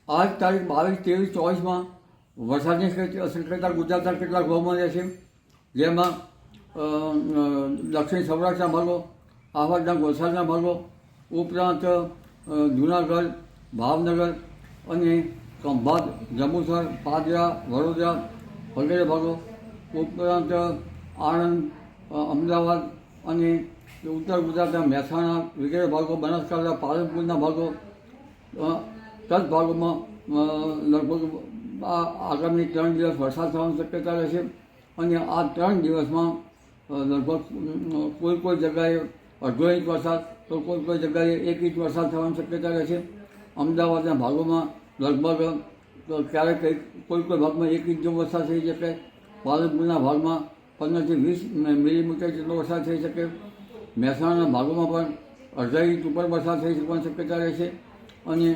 આજ તારીખ 22, 23, 24માં વરસાદની શક્યતા ગુજરાતના કેટલાક ભાગમાં રહેશે, જેમાં દક્ષિણ સૌરાષ્ટ્રના ભાગો, આહવાદના વલસાડના ભાગો ઉપરાંત જૂનાગઢ, ભાવનગર અને ખંભાત, જંબુસર, પાદરા, વડોદરા વગેરે ભાગો ઉપરાંત આણંદ, અમદાવાદ અને ઉત્તર ગુજરાતના મહેસાણા વગેરે ભાગો, બનાસકાંઠા, પાલનપુરના ભાગો તદ ભાગોમાં લગભગ આગામી 3 દિવસ વરસાદ થવાની શક્યતા રહેશે. અને આ 3 દિવસમાં લગભગ કોઈ જગ્યાએ અડધો ઇંચ વરસાદ તો કોઈ જગ્યાએ 1 ઇંચ વરસાદ થવાની શક્યતા રહેશે. અમદાવાદના ભાગોમાં લગભગ ક્યારેક કોઈ ભાગમાં 1 ઇંચ જેવો વરસાદ થઈ શકે. પાલનપુરના ભાગમાં 15 થી 20 મિલીમીટર જેટલો વરસાદ થઈ શકે. મહેસાણાના ભાગોમાં પણ અડધા ઇંચ ઉપર વરસાદ થઈ શકવાની શક્યતા રહેશે. અને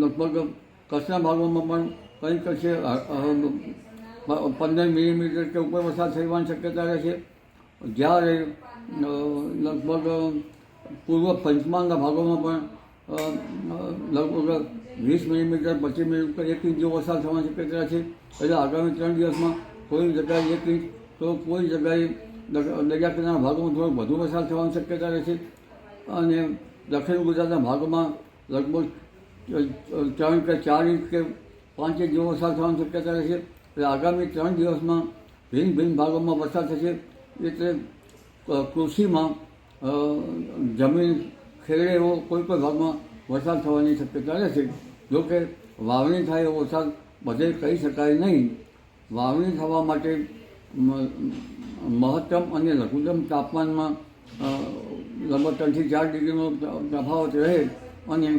લગભગ કચ્છના ભાગોમાં પણ કંઈક છે 15 મિલીમીટર કે ઉપર વરસાદ થવાની શક્યતા રહેશે. જ્યારે લગભગ પૂર્વ પંચમહાલના ભાગોમાં પણ લગભગ 20 મિલીમીટર, 25 મિલીમીટર, 1 ઇંચ જેવો વરસાદ થવાની શક્યતા છે. એટલે આગામી 3 દિવસમાં કોઈ જગ્યાએ 1 ઇંચ તો કોઈ જગ્યાએ દરિયા કિનારાના ભાગોમાં થોડોક વધુ વરસાદ થવાની શક્યતા રહેશે. અને દક્ષિણ ગુજરાતના ભાગોમાં લગભગ 3 કે 4 ઇંચ કે 5 ઇંચ જેવો વરસાદ થવાની શક્યતા રહેશે. એટલે આગામી 3 દિવસમાં ભિન્ન ભાગોમાં વરસાદ થશે. એટલે કૃષિમાં જમીન ખેડે એવો કોઈ ભાગમાં વરસાદ થવાની શક્યતા રહેશે. જોકે વાવણી થાય એવો વરસાદ બધે કહી શકાય નહીં. વાવણી થવા માટે મહત્તમ અને લઘુત્તમ તાપમાનમાં લગભગ 3 થી 4 ડિગ્રીનો તફાવત રહે અને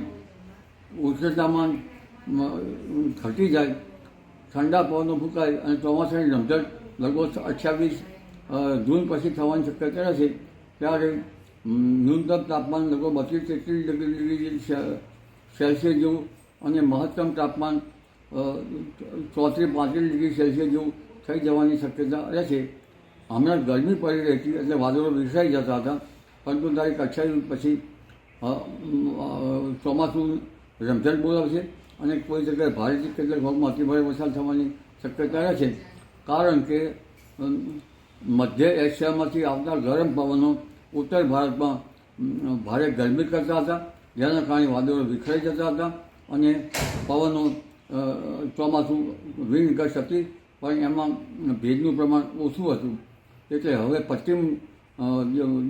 ઉષ્ણતામાન ઘટી જાય, ઠંડા પવનો ફૂંકાય અને ચોમાસાની રમઝટ લગભગ 28 જૂન પછી થવાની શક્યતા રહેશે. ત્યારે ન્યૂનતમ તાપમાન લગભગ 32-33 ડિગ્રી સેલ્સિયસ જેવું અને મહત્તમ તાપમાન 34-35 ડિગ્રી સેલ્સિયસ જેવું થઈ જવાની શક્યતા રહેશે. હમણાં ગરમી પડી રહી હતી એટલે વાદળો વિસરાઈ જતા હતા, પરંતુ તારીખ 28 પછી ચોમાસું રમઝટ બોલાવશે અને કોઈ જગ્યાએ ભારેથી કેટલાક ભાગમાં અતિભારે વરસાદ થવાની શક્યતા રહેશે. કારણ કે મધ્ય એશિયામાંથી આવતા ગરમ પવનો ઉત્તર ભારતમાં ભારે ગરમી કરતા હતા, જેના કારણે વાદળો વિખરાઈ જતા હતા અને પવનો ચોમાસું વિન્ડ ગસ્ટ હતી પણ એમાં ભેજનું પ્રમાણ ઓછું હતું. એટલે હવે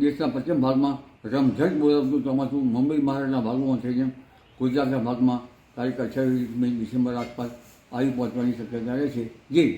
દેશના પશ્ચિમ ભાગમાં રમઝટ બોલાવતું ચોમાસું મુંબઈ મહારાષ્ટ્રના ભાગોમાં થઈને ગુજરાતના ભાગમાં તારીખ 28 ડિસેમ્બર આસપાસ આવી પહોંચવાની શક્યતા રહેશે. જી.